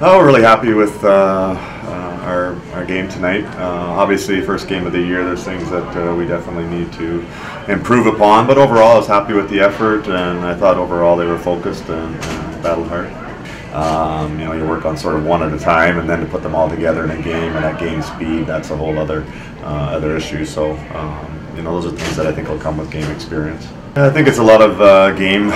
Oh, we're really happy with our game tonight. Obviously, first game of the year, there's things that we definitely need to improve upon. But overall, I was happy with the effort, and I thought overall they were focused and battled hard. You work on sort of one at a time, and then to put them all together in a game and at game speed, that's a whole other issue. So, those are things that I think will come with game experience. I think it's a lot of game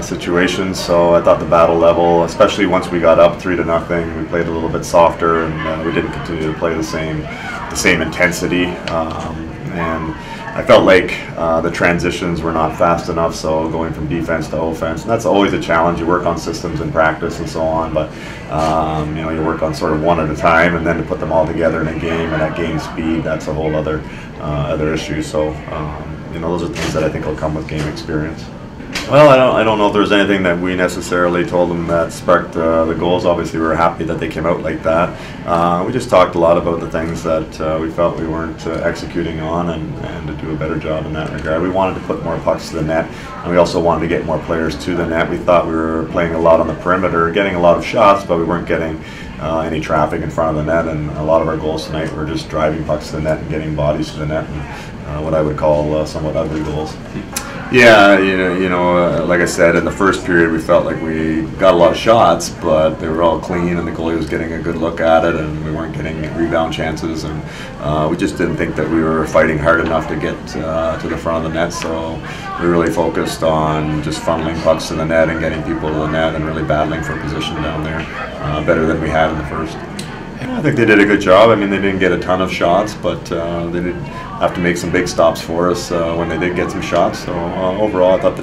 situations, so I thought the battle level, especially once we got up 3-0, we played a little bit softer, and we didn't continue to play the same intensity. And I felt like the transitions were not fast enough, so going from defense to offense, and that's always a challenge. You work on systems in practice and so on, but you work on sort of one at a time, and then to put them all together in a game and at game speed, that's a whole other issue. So those are things that I think will come with game experience. Well, I don't know if there's anything that we necessarily told them that sparked the goals. Obviously, we were happy that they came out like that. We just talked a lot about the things that we felt we weren't executing on, and to do a better job in that regard. We wanted to put more pucks to the net, and we also wanted to get more players to the net. We thought we were playing a lot on the perimeter, getting a lot of shots, but we weren't getting any traffic in front of the net, and a lot of our goals tonight were just driving pucks to the net and getting bodies to the net, and what I would call somewhat ugly goals. Yeah, like I said, in the first period we felt like we got a lot of shots, but they were all clean and the goalie was getting a good look at it, and we weren't getting rebound chances, and we just didn't think that we were fighting hard enough to get to the front of the net, so we really focused on just funneling pucks to the net and getting people to the net and really battling for position down there, better than we had in the first. I think they did a good job. I mean, they didn't get a ton of shots, but they did have to make some big stops for us when they did get some shots. So overall, I thought they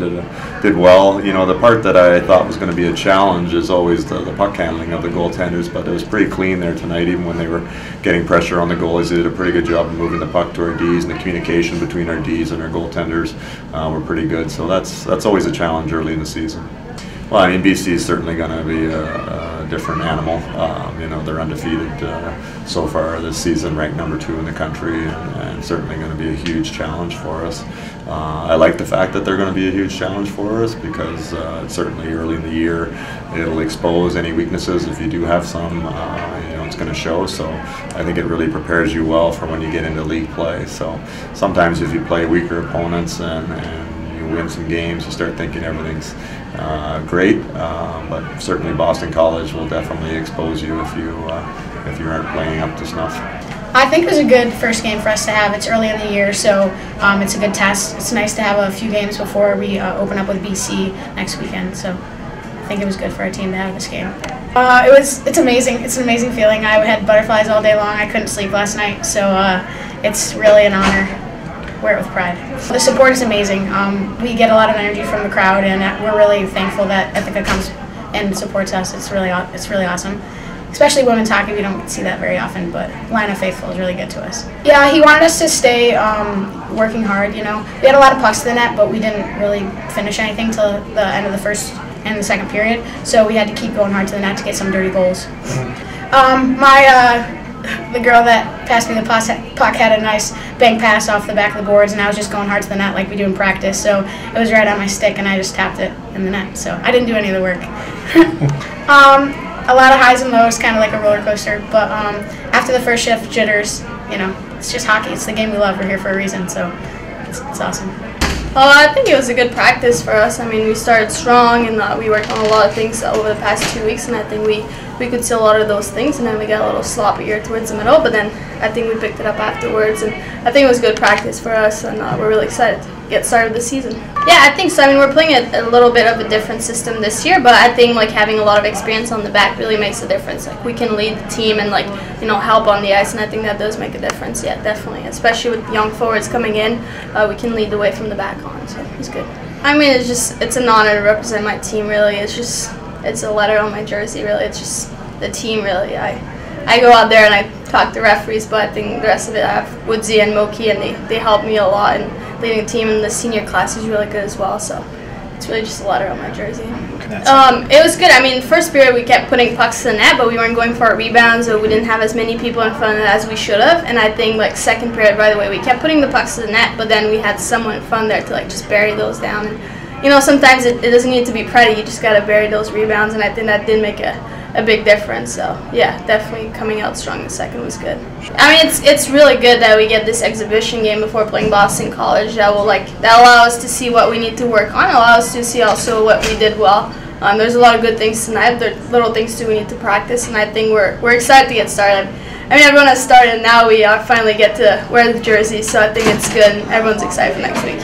did well. The part that I thought was going to be a challenge is always the puck handling of the goaltenders, but it was pretty clean there tonight. Even when they were getting pressure on the goalies, they did a pretty good job of moving the puck to our Ds, and the communication between our Ds and our goaltenders were pretty good. So that's always a challenge early in the season. Well, I mean, BC is certainly going to be a different animal. They're undefeated so far this season, ranked number 2 in the country, and certainly going to be a huge challenge for us. I like the fact that they're going to be a huge challenge for us because it's certainly early in the year. It'll expose any weaknesses if you do have some. It's going to show. So I think it really prepares you well for when you get into league play. So sometimes if you play weaker opponents and you win some games, you start thinking everything's great, but certainly Boston College will definitely expose you if you aren't playing up to snuff. I think it was a good first game for us to have. It's early in the year, so it's a good test. It's nice to have a few games before we open up with BC next weekend. So I think it was good for our team to have this game. It's amazing. It's an amazing feeling. I had butterflies all day long. I couldn't sleep last night, so it's really an honor. Wear it with pride. The support is amazing. We get a lot of energy from the crowd, and we're really thankful that Ithaca comes and supports us. It's really awesome. Especially women's hockey, we don't see that very often, but Line of Faithful is really good to us. Yeah, he wanted us to stay working hard. We had a lot of pucks to the net, but we didn't really finish anything till the end of the first and the second period, so we had to keep going hard to the net to get some dirty goals. The girl that passed me the puck had a nice bank pass off the back of the boards, and I was just going hard to the net like we do in practice, so it was right on my stick, and I just tapped it in the net, so I didn't do any of the work. A lot of highs and lows, kind of like a roller coaster, but after the first shift, jitters, it's just hockey. It's the game we love. We're here for a reason, so it's awesome. I think it was a good practice for us. I mean, we started strong, and we worked on a lot of things over the past 2 weeks, and I think we could see a lot of those things, and then we got a little sloppier towards the middle, but then I think we picked it up afterwards, and I think it was good practice for us, and we're really excited to get started this season. Yeah, I think so. I mean, we're playing a little bit of a different system this year, but I think having a lot of experience on the back really makes a difference. We can lead the team and help on the ice, and I think that does make a difference. Yeah, definitely, especially with young forwards coming in, we can lead the way from the back on, so it's good. I mean, it's an honor to represent my team, really. It's a letter on my jersey, really. It's just the team, really. I go out there and I talk to referees, but I think the rest of it, I have Woodsy and Moki, and they help me a lot, and leading the team in the senior class is really good as well. So It's really just a letter on my jersey. It was good. I mean, first period we kept putting pucks to the net, but we weren't going for our rebounds, so we didn't have as many people in front as we should have. And I think like second period, by the way, we kept putting the pucks to the net, but then we had someone in front there to like just bury those down. And you know, sometimes it doesn't need to be pretty. You just gotta bury those rebounds, and I think that did make a big difference. So yeah, definitely coming out strong the second was good. I mean, it's really good that we get this exhibition game before playing Boston College. That allow us to see what we need to work on, allow us to see also what we did well. There's a lot of good things tonight. There's little things too we need to practice, and I think we're excited to get started. I mean, everyone has started, and now we finally get to wear the jersey, so I think it's good, and everyone's excited for next week.